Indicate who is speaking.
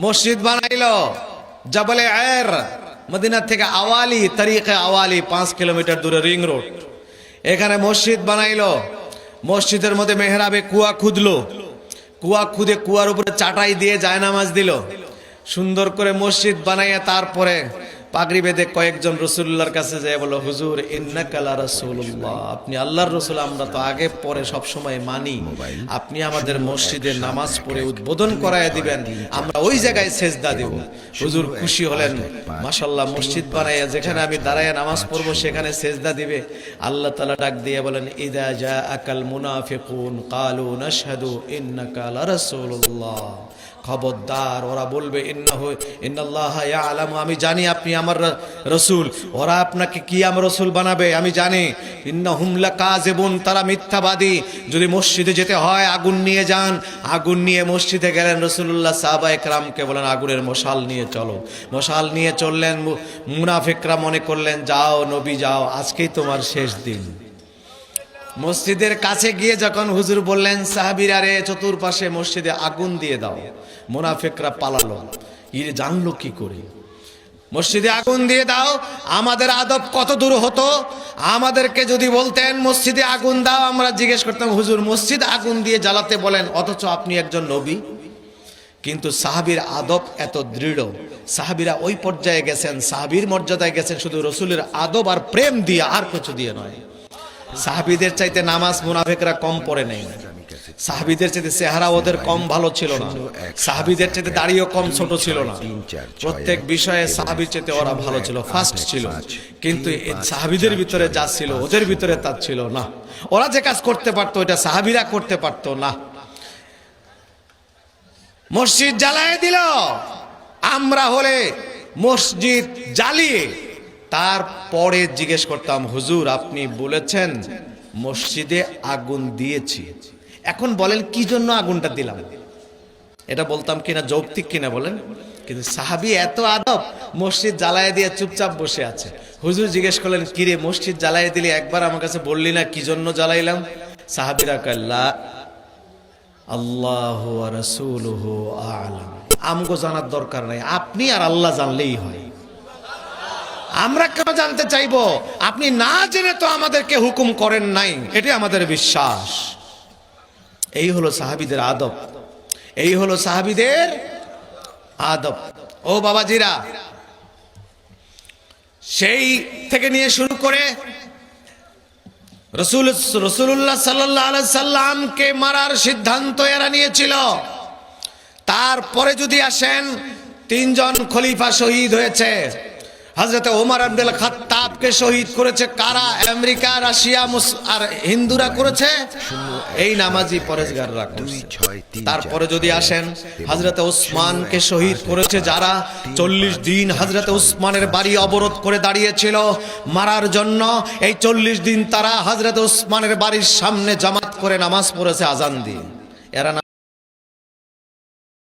Speaker 1: মসজিদ বানাইলো জবলে আয়ের, মদিনা থেকে আওয়ালি তরিকে আওয়ালি 5 কিলোমিটার দূরে রিং রোড, এখানে মসজিদ বানাইলো। মসজিদের মধ্যে মেহরাবে কুয়া খুদলো, কুয়া খুদে কুয়ার উপরে চাটাই দিয়ে জায়নামাজ দিল। সুন্দর করে মসজিদ বানাইয়া তারপরে পাগড়ি বেঁধে কয়েকজন রাসূলুল্লাহর কাছে যায়, বলো হুজুর ইন্নাকা লা রাসূলুল্লাহ, আপনি আল্লাহর রাসূল, আমরা তো আগে পরে সব সময় মানি, আপনি আমাদের মসজিদে নামাজ পড়ে উদ্বোধন করায় দিবেন, আমরা ওই জায়গায় সেজদা দেব। হুজুর খুশি হলেন, মাশাআল্লাহ, মসজিদ বানাইয়া যেখানে আমি দাঁড়ায় নামাজ পড়বো সেখানে সেজদা দিবে। আল্লাহ তাআলা ডাক দিয়ে বলেন, ইযা জাআকাল মুনাফিকুন ক্বালু নাশহাদু ইন্নাকা লা রাসূলুল্লাহ, খবরদার, ওরা বলবে ইন্নাল্লাহা ইয়ালামু, আমি জানি আপনি আমার রাসূল। ওরা আপনাকে কি আমার রাসূল বানাবে আমি জানি। ইন্নাহুম লাকাযিবুন, তারা মিথ্যাবাদী। যদি মসজিদে যেতে হয় আগুন নিয়ে যান। আগুন নিয়ে মসজিদে গেলেন রাসূলুল্লাহ, সাহাবায়ে কেরামকে বলেন আগুনের মশাল নিয়ে চলো। মশাল নিয়ে চললেন। মুনাফিকরা মনে করলেন যাও নবী যাও, আজকেই তোমার শেষ দিন। মসজিদের কাছে গিয়ে যখন হুজুর বললেন সাহাবীরা রে চতুর্পাশে মসজিদে আগুন দিয়ে দাও, মুনাফিকরা পালালো। ইরে জানলো কি করে? মসজিদে আগুন দিয়ে দাও, আমাদের আদব কত দূর হতো। আমাদেরকে যদি বলতেন মসজিদে আগুন দাও, আমরা জিজ্ঞেস করতাম হুজুর মসজিদ আগুন দিয়ে জ্বালাতে বলেন, অথচ আপনি একজন নবী। কিন্তু সাহাবীর আদব এত দৃঢ়, সাহাবীরা ওই পর্যায়ে গেছেন, সাহাবীর মর্যাদায় গেছেন শুধু রসুলের আদব আর প্রেম দিয়ে, আর কিছু দিয়ে নয়। সাহাবীদের চাইতে নামাজ মুনাফিকরা কম পড়ে নেই, সাহাবীদের চাইতে চেহারা ওদের কম ভালো ছিল না, সাহাবীদের চাইতে দাড়িও কম ছোট ছিল না, প্রত্যেক বিষয়ে সাহাবীর চাইতে ওরা ভালো ছিল, ফার্স্ট ছিল। কিন্তু সাহাবীদের ভিতরে যা ছিল ওদের ভিতরে তা ছিল না। ওরা যে কাজ করতে পারতো ওটা সাহাবীরা করতে পারতো না। মসজিদ জ্বালায় দিল। আমরা হলে মসজিদ জ্বালিয়ে তারপরে জিজ্ঞেস করতাম হুজুর আপনি বলেছেন মসজিদে আগুন দিয়েছি, এখন বলেন কি জন্য আগুনটা দিলাম, এটা বলতাম কিনা, যৌক্তিক কিনা বলেন। কিন্তু সাহাবী এত আদব, মসজিদ জ্বালায় দিয়ে চুপচাপ বসে আছে। হুজুর জিজ্ঞেস করলেন কিরে মসজিদ জ্বালায় দিলি, একবার আমার কাছে বললি না কি জন্য জ্বালাইলাম? সাহাবীরা কইলা আল্লাহু ওয়া রাসূলুহু আ'লাম, আমগো জানার দরকার নাই, আপনি আর আল্লাহ জানলেই হয়। আমরা কেন জানতে চাইবো? আপনি না জেনে তো আমাদেরকে হুকুম করেন নাই, এটাই আমাদের বিশ্বাস। এই হলো সাহাবীদের আদব, এই হলো সাহাবীদের আদব। ও বাবাজিরা, সেই থেকে নিয়ে শুরু করে রাসূলুল্লাহ সাল্লাল্লাহু আলাইহি সাল্লামকে মারার সিদ্ধান্ত এরা নিয়েছিল। তারপরে যদি আসেন, 3 জন খলিফা শহীদ হয়েছে। হযরত ওমর আব্দুল খাত্তাবকে শহীদ করেছে কারা? আমেরিকা, রাশিয়া আর হিন্দুরা করেছে, এই নামাজি পরেশগাররা করেছে। তারপরে যদি আসেন, হযরত ওসমানকে শহীদ করেছে যারা 40 দিন হযরত ওসমানের বাড়ি অবরোধ করে দাঁড়িয়েছিল মারার জন্য। এই 40 দিন তারা হযরত ওসমানের বাড়ির সামনে জামাত করে নামাজ পড়েছে আজান দিয়ে। এরা